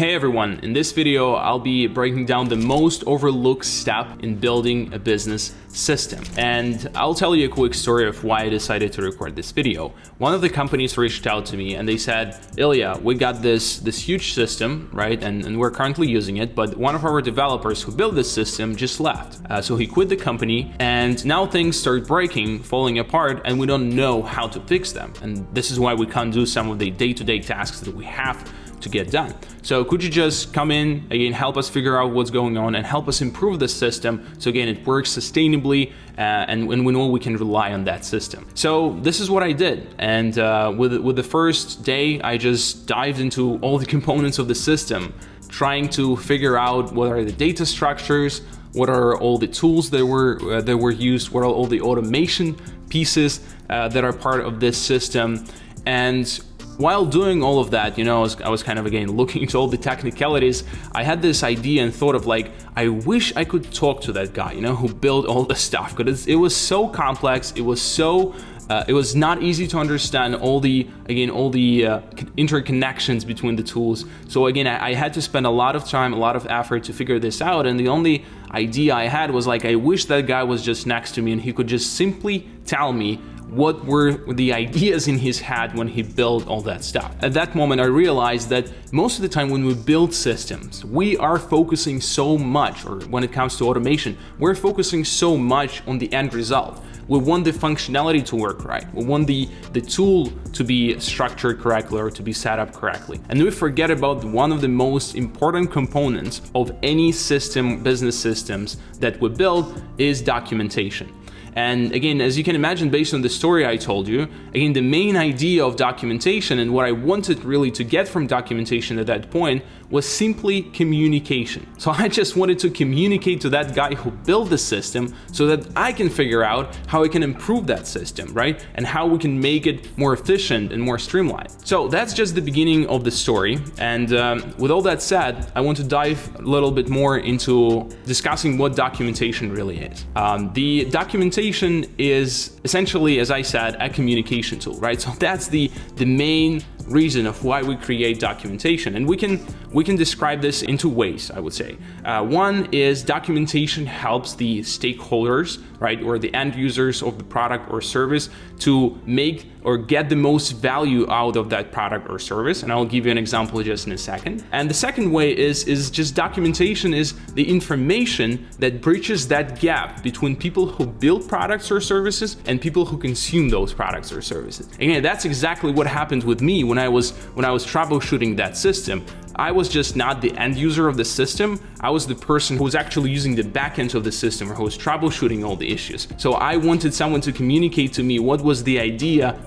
Hey everyone, in this video I'll be breaking down the most overlooked step in building a business system. And I'll tell you a quick story of why I decided to record this video. One of the companies reached out to me and they said, Ilya, we got this huge system, right? And we're currently using it, but one of our developers who built this system just left. So he quit the company and now things start breaking, falling apart, and we don't know how to fix them. And this is why we can't do some of the day-to-day tasks that we have to get done. So could you just come in, again, help us figure out what's going on and help us improve the system so again it works sustainably and we know we can rely on that system. So this is what I did, and with the first day I just dived into all the components of the system, trying to figure out what are the data structures, what are all the tools that were used, what are all the automation pieces that are part of this system. And while doing all of that, you know, I was kind of, again, looking into all the technicalities, I had this idea and thought of like, I wish I could talk to that guy, you know, who built all the stuff, because it was so complex, it was not easy to understand all the interconnections between the tools. So again, I had to spend a lot of time, a lot of effort to figure this out, and the only idea I had was like, I wish that guy was just next to me and he could just simply tell me what were the ideas in his head when he built all that stuff. At that moment, I realized that most of the time when we build systems, we are focusing so much, or when it comes to automation, we're focusing so much on the end result. We want the functionality to work right. We want the tool to be structured correctly or to be set up correctly. And we forget about one of the most important components of any system, business systems that we build, is documentation. And again, as you can imagine, based on the story I told you, again, the main idea of documentation and what I wanted really to get from documentation at that point was simply communication. So I just wanted to communicate to that guy who built the system so that I can figure out how I can improve that system, right? And how we can make it more efficient and more streamlined. So that's just the beginning of the story. And with all that said, I want to dive a little bit more into discussing what documentation really is. The documentation is essentially, as I said, a communication tool, right? So that's the main reason of why we create documentation, and we can describe this in two ways, I would say. One is documentation helps the stakeholders, right, or the end users of the product or service to make or get the most value out of that product or service, and I'll give you an example just in a second. And the second way is just documentation is the information that bridges that gap between people who build products or services and people who consume those products or services. Again, that's exactly what happened with me when I was troubleshooting that system. I was just not the end user of the system. I was the person who was actually using the back end of the system, or who was troubleshooting all the issues. So I wanted someone to communicate to me what was the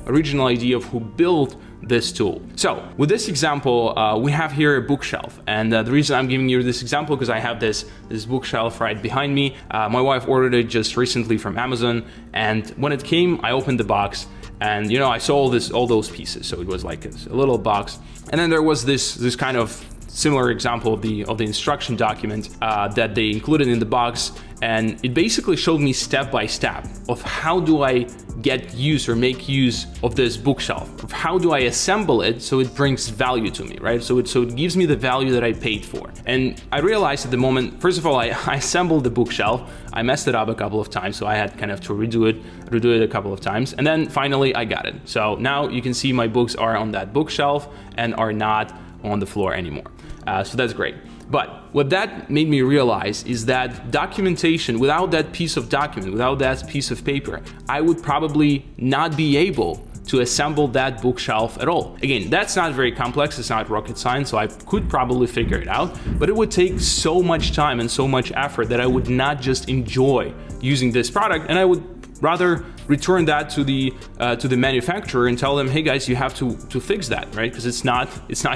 original idea of who built this tool. So with this example, we have here a bookshelf, and the reason I'm giving you this example because I have this bookshelf right behind me. My wife ordered it just recently from Amazon, and when it came, I opened the box, and you know, I saw all those pieces. So it was like a little box, and then there was this kind of similar example of the instruction document that they included in the box, and it basically showed me step by step of how do I get use or make use of this bookshelf, of how do I assemble it so it brings value to me, right? So it gives me the value that I paid for. And I realized at the moment, first of all, I assembled the bookshelf. I messed it up a couple of times, so I had kind of to redo it a couple of times, and then finally I got it. So now you can see my books are on that bookshelf and are not on the floor anymore. So that's great. But what that made me realize is that documentation, without that piece of document, without that piece of paper, I would probably not be able to assemble that bookshelf at all. Again, that's not very complex, it's not rocket science, so I could probably figure it out, but it would take so much time and so much effort that I would not just enjoy using this product, and I would rather return that to the manufacturer and tell them, hey guys, you have to fix that, right? Because it's not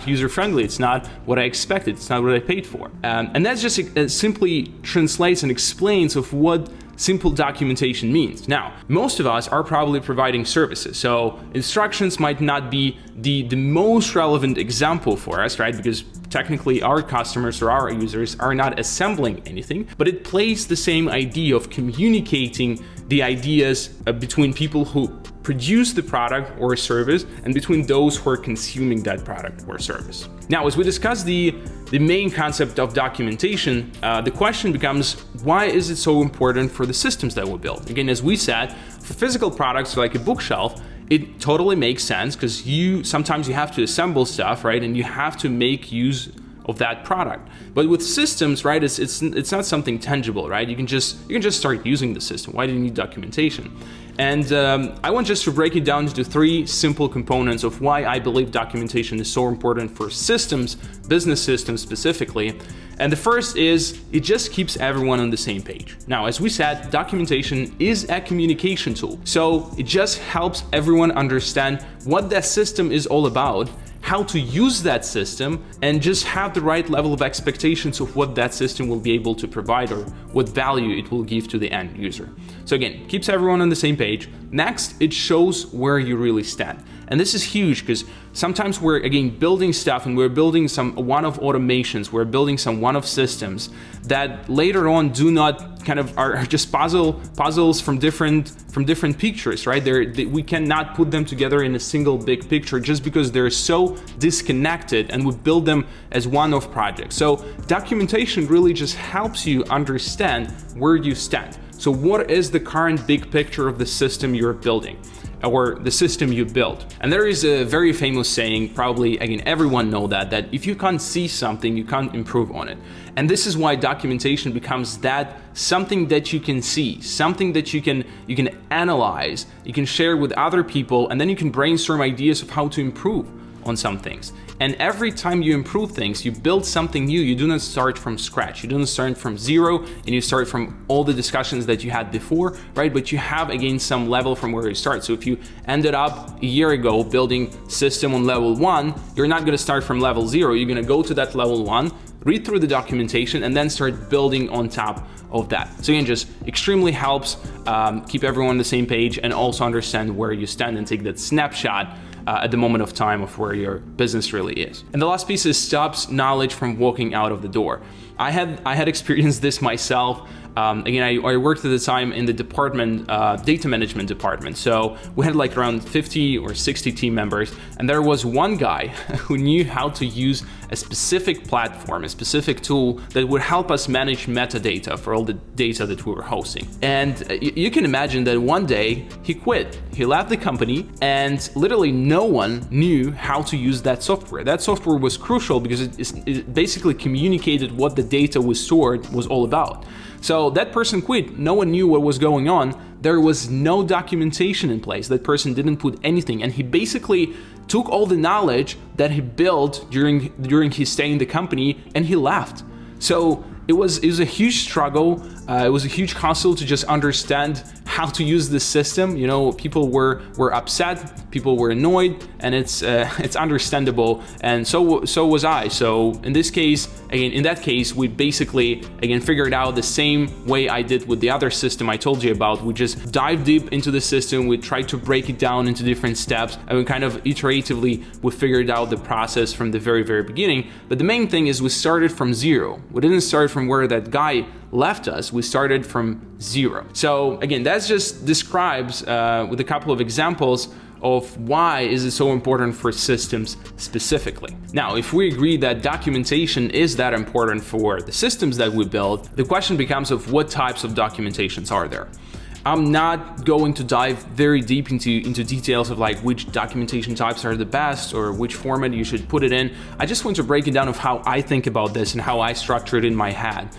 user friendly, it's not what I expected, it's not what I paid for. And that just simply translates and explains of what simple documentation means. Now, most of us are probably providing services, so instructions might not be the most relevant example for us, right? Because technically our customers or our users are not assembling anything, but it plays the same idea of communicating the ideas between people who produce the product or service and between those who are consuming that product or service. Now, as we discuss the main concept of documentation, the question becomes, why is it so important for the systems that we build? Again, as we said, for physical products like a bookshelf, it totally makes sense because sometimes you have to assemble stuff, right? And you have to make use of that product. But with systems, right, it's not something tangible, right? You can just start using the system. Why do you need documentation? And I want just to break it down into 3 simple components of why I believe documentation is so important for systems, business systems specifically. And the first is it just keeps everyone on the same page. Now, as we said, documentation is a communication tool. So it just helps everyone understand what that system is all about, how to use that system, and just have the right level of expectations of what that system will be able to provide or what value it will give to the end user. So again, keeps everyone on the same page. Next, it shows where you really stand. And this is huge because sometimes we're, again, building stuff and we're building some one-off automations, we're building some one-off systems that later on do not are just puzzles from different pictures, right? We cannot put them together in a single big picture just because they're so disconnected and we build them as one-off projects. So documentation really just helps you understand where you stand. So what is the current big picture of the system you're building? Or the system you built. And there is a very famous saying, probably, again, everyone know that if you can't see something, you can't improve on it. And this is why documentation becomes that something that you can see, something that you can analyze, you can share with other people, and then you can brainstorm ideas of how to improve on some things. And every time you improve things, you build something new, you do not start from scratch. You don't start from zero and you start from all the discussions that you had before, right? But you have, again, some level from where you start. So if you ended up a year ago building system on level 1, you're not gonna start from level 0. You're gonna go to that level 1, read through the documentation, and then start building on top of that. So again, just extremely helps keep everyone on the same page and also understand where you stand and take that snapshot at the moment of time of where your business really is. And the last piece is stops knowledge from walking out of the door. I had experienced this myself. Again, I worked at the time in the department, data management department. So we had like around 50 or 60 team members, and there was one guy who knew how to use a specific platform, a specific tool that would help us manage metadata for all the data that we were hosting. And you can imagine that one day he quit. He left the company, and literally no one knew how to use that software. That software was crucial because it basically communicated what the data was stored was all about. So that person quit. No one knew what was going on. There was no documentation in place. That person didn't put anything, and he basically took all the knowledge that he built during his stay in the company and he left. So it was a huge struggle. It was a huge hassle to just understand how to use the system. You know, people were upset, people were annoyed, and it's understandable. And so was I. So in that case, we basically figured out the same way I did with the other system I told you about. We just dived deep into the system. We tried to break it down into different steps, and we kind of iteratively we figured out the process from the very, very beginning. But the main thing is we started from zero. We didn't start from where that guy left us. We started from zero. So again, that just describes with a couple of examples of why is it so important for systems specifically. Now, if we agree that documentation is that important for the systems that we build, the question becomes of what types of documentations are there. I'm not going to dive very deep into details of like which documentation types are the best or which format you should put it in. I just want to break it down of how I think about this and how I structure it in my head.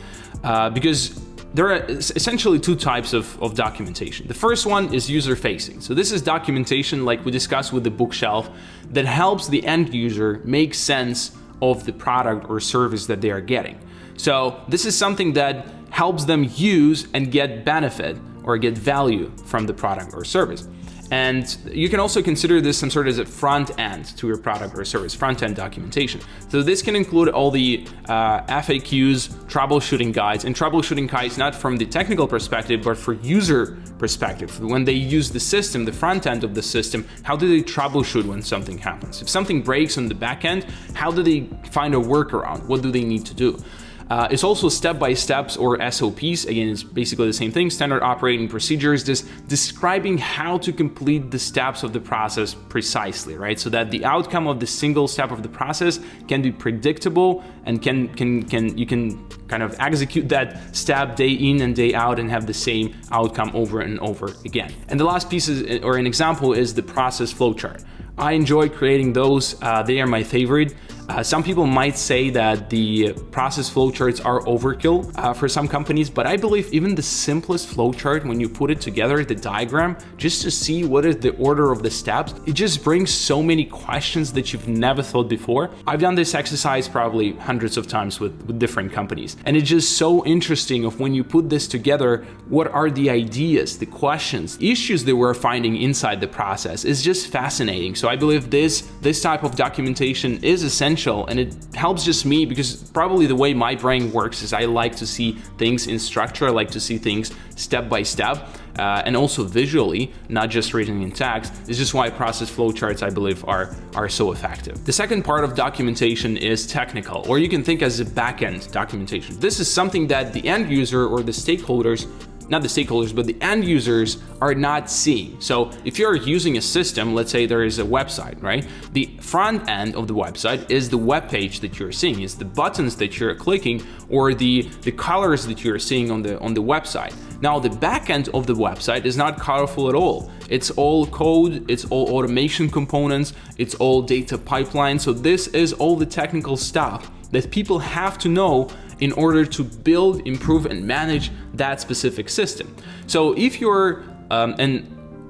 Because there are essentially two types of documentation. The first one is user-facing. So this is documentation like we discussed with the bookshelf that helps the end user make sense of the product or service that they are getting. So this is something that helps them use and get benefit or get value from the product or service. And you can also consider this some sort of as a front end to your product or service, front end documentation. So this can include all the FAQs, troubleshooting guides, and troubleshooting guides not from the technical perspective, but for user perspective. When they use the system, the front end of the system, how do they troubleshoot when something happens? If something breaks on the back end, how do they find a workaround? What do they need to do? It's also step-by-steps or SOPs. Again, it's basically the same thing, standard operating procedures, just describing how to complete the steps of the process precisely, right? So that the outcome of the single step of the process can be predictable and you can kind of execute that step day in and day out and have the same outcome over and over again. And the last piece is, or an example, is the process flowchart. I enjoy creating those. They are my favorite. Some people might say that the process flowcharts are overkill for some companies, but I believe even the simplest flowchart, when you put it together, the diagram, just to see what is the order of the steps, it just brings so many questions that you've never thought before. I've done this exercise probably hundreds of times with different companies, and it's just so interesting of when you put this together, what are the ideas, the questions, issues that we're finding inside the process. Is just fascinating. So I believe this type of documentation is essential, and it helps just me because probably the way my brain works is I like to see things in structure. I like to see things step by step and also visually, not just written in text. It's just why process flowcharts, I believe, are so effective. The second part of documentation is technical, or you can think as a backend documentation. This is something that the end user or the stakeholders, not the stakeholders, but the end users are not seeing. So if you're using a system, let's say there is a website, right? The front end of the website is the web page that you're seeing, is the buttons that you're clicking, or the colors that you're seeing on the website. Now the back end of the website is not colorful at all. It's all code, it's all automation components, it's all data pipeline. So this is all the technical stuff that people have to know in order to build, improve, and manage that specific system. So if you're, and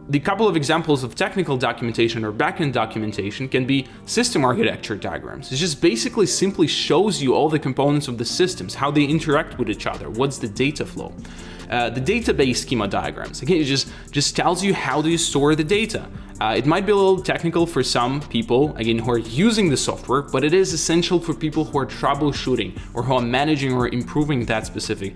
the couple of examples of technical documentation or backend documentation can be system architecture diagrams. It just basically simply shows you all the components of the systems, how they interact with each other, what's the data flow. The database schema diagrams, again, it just tells you how do you store the data. It might be a little technical for some people, again, who are using the software, but it is essential for people who are troubleshooting or who are managing or improving that specific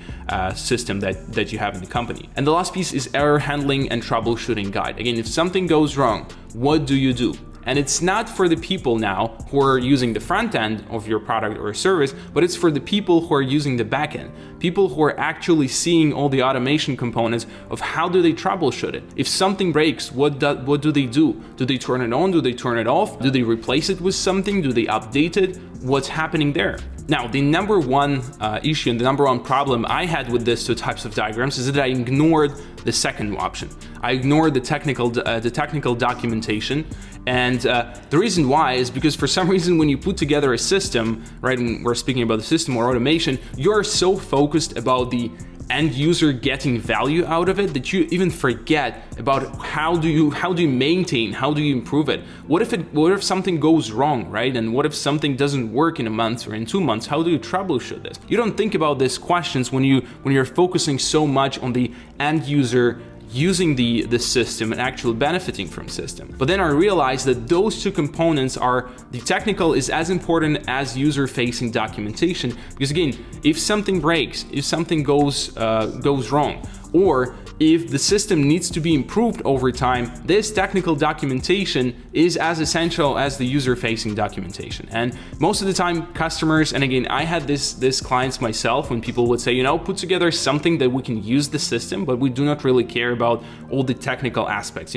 system that you have in the company. And the last piece is error handling and troubleshooting guide. Again, if something goes wrong, what do you do? And it's not for the people now who are using the front end of your product or service, but it's for the people who are using the back end. People who are actually seeing all the automation components of how do they troubleshoot it. If something breaks, what do they do? Do they turn it on? Do they turn it off? Do they replace it with something? Do they update it? What's happening there? Now, the number one issue and the number one problem I had with these two types of diagrams is that I ignored the second option. I ignored the technical documentation, and the reason why is because for some reason when you put together a system, right, and we're speaking about the system or automation, you're so focused about the end user getting value out of it that you even forget about how do you maintain, how do you improve it. What if something goes wrong, right? And what if something doesn't work in a month or in 2 months? How do you troubleshoot this? You don't think about these questions when you're focusing so much on the end user using the system and actually benefiting from system. But then I realized that those two components are, the technical is as important as user-facing documentation, because again, if something breaks, if something goes wrong, or if the system needs to be improved over time, this technical documentation is as essential as the user-facing documentation. And most of the time, customers, and again, I had this clients myself, when people would say, put together something that we can use the system, but we do not really care about all the technical aspects.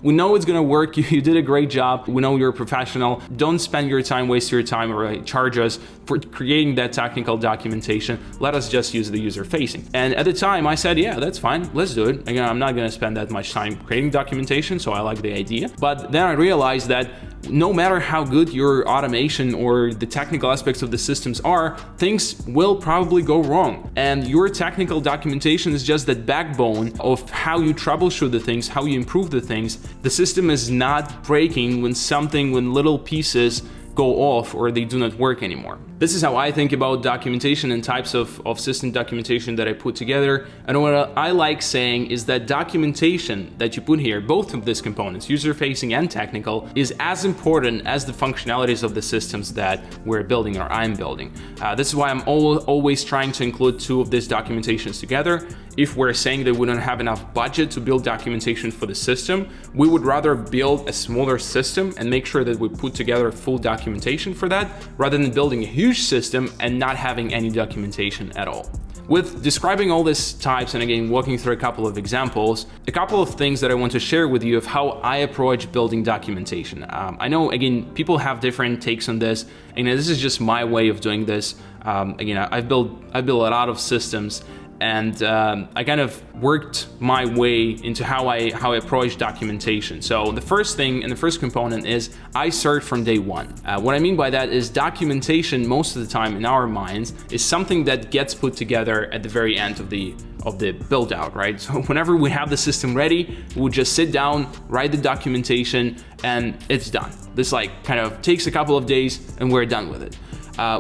We know it's gonna work, you did a great job, we know you're a professional, don't spend your time, waste your time, or charge us for creating that technical documentation, let us just use the user-facing. And at the time, I said, yeah, that's fine, let's do it. Again, I'm not gonna spend that much time creating documentation, so I like the idea. But then I realized that no matter how good your automation or the technical aspects of the systems are, things will probably go wrong. And your technical documentation is just that backbone of how you troubleshoot the things, how you improve the things. The system is not breaking when little pieces go off or they do not work anymore. This is how I think about documentation and types of system documentation that I put together. And what I like saying is that documentation that you put here, both of these components, user-facing and technical, is as important as the functionalities of the systems that we're building or I'm building. This is why I'm always trying to include two of these documentations together. If we're saying that we don't have enough budget to build documentation for the system, we would rather build a smaller system and make sure that we put together full documentation for that, rather than building a huge huge system and not having any documentation at all. With describing all these types and again walking through a couple of examples, a couple of things that I want to share with you of how I approach building documentation. I know again people have different takes on this, and this is just my way of doing this. Again, I've built a lot of systems, and I kind of worked my way into how I approach documentation. So the first thing and the first component is I start from day one. What I mean by that is documentation most of the time in our minds is something that gets put together at the very end of the build out, right? So whenever we have the system ready, we'll just sit down, write the documentation, and it's done. This like kind of takes a couple of days and we're done with it.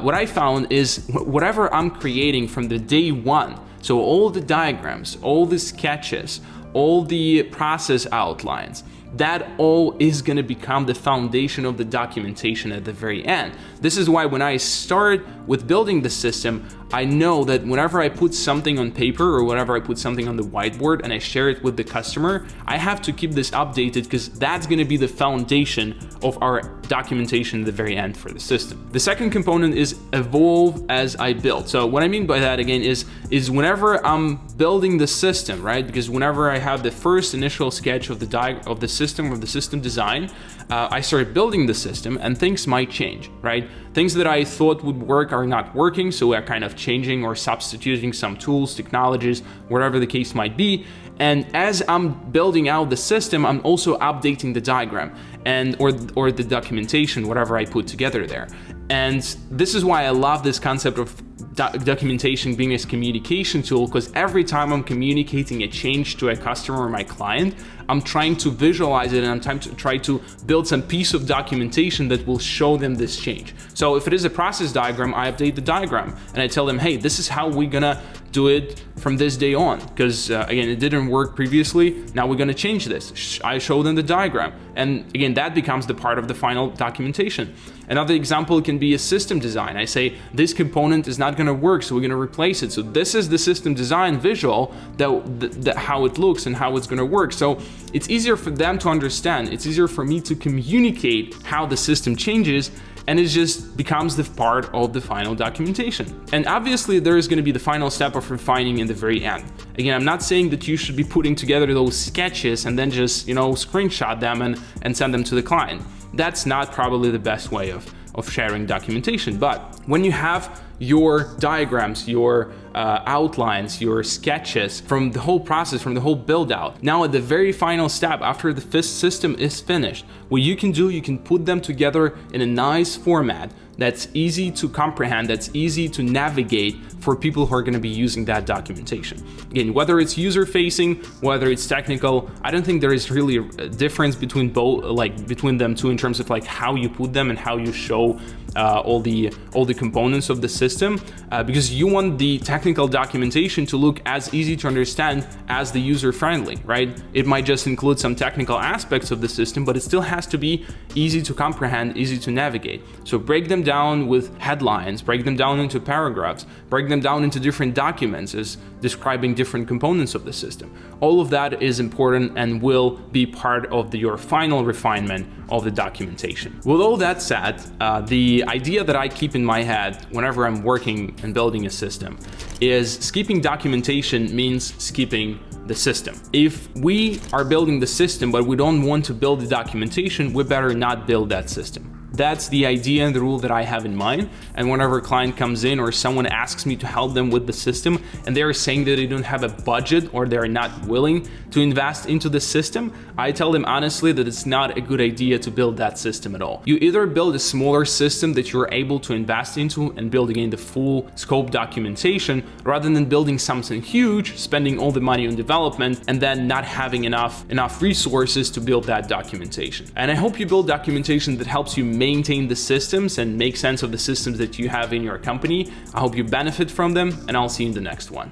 What I found is whatever I'm creating from the day one, so all the diagrams, all the sketches, all the process outlines, that all is going to become the foundation of the documentation at the very end. This is why when I start with building the system, I know that whenever I put something on paper or whenever I put something on the whiteboard and I share it with the customer, I have to keep this updated because that's going to be the foundation of our documentation at the very end for the system. The second component is evolve as I build. So what I mean by that again is whenever I'm building the system, right? Because whenever I have the first initial sketch of the system design, I start building the system and things might change, right? Things that I thought would work are not working, so we're kind of changing or substituting some tools, technologies, whatever the case might be. And as I'm building out the system, I'm also updating the diagram and or the documentation, whatever I put together there. And this is why I love this concept of documentation being a communication tool, because every time I'm communicating a change to a customer or my client, I'm trying to visualize it and I'm trying to build some piece of documentation that will show them this change. So if it is a process diagram, I update the diagram and I tell them, hey, this is how we're gonna do it from this day on, because again, it didn't work previously, now we're gonna change this. I show them the diagram, and again, that becomes the part of the final documentation. Another example can be a system design. I say, this component is not gonna work, so we're gonna replace it. So this is the system design visual, that how it looks and how it's gonna work. So it's easier for them to understand, it's easier for me to communicate how the system changes, and it just becomes the part of the final documentation. And obviously there is going to be the final step of refining in the very end. Again, I'm not saying that you should be putting together those sketches and then just, screenshot them and send them to the client. That's not probably the best way of sharing documentation. But when you have your diagrams, your outlines, your sketches from the whole process, from the whole build out, now at the very final step, after the system is finished, what you can do, you can put them together in a nice format that's easy to comprehend, that's easy to navigate for people who are going to be using that documentation. Again, whether it's user facing, whether it's technical, I don't think there is really a difference between between them two in terms of how you put them and how you show all the components of the system, because you want the technical documentation to look as easy to understand as the user friendly, right? It might just include some technical aspects of the system, but it still has to be easy to comprehend, easy to navigate. So break them down with headlines, break them down into paragraphs, break them down into different documents as describing different components of the system. All of that is important and will be part of your final refinement of the documentation. With all that said, the idea that I keep in my head whenever I'm working and building a system is skipping documentation means skipping the system. If we are building the system but we don't want to build the documentation, we better not build that system. That's the idea and the rule that I have in mind. And whenever a client comes in or someone asks me to help them with the system and they're saying that they don't have a budget or they're not willing to invest into the system, I tell them honestly that it's not a good idea to build that system at all. You either build a smaller system that you're able to invest into and build again the full scope documentation, rather than building something huge, spending all the money on development and then not having enough resources to build that documentation. And I hope you build documentation that helps you maintain the systems and make sense of the systems that you have in your company. I hope you benefit from them, and I'll see you in the next one.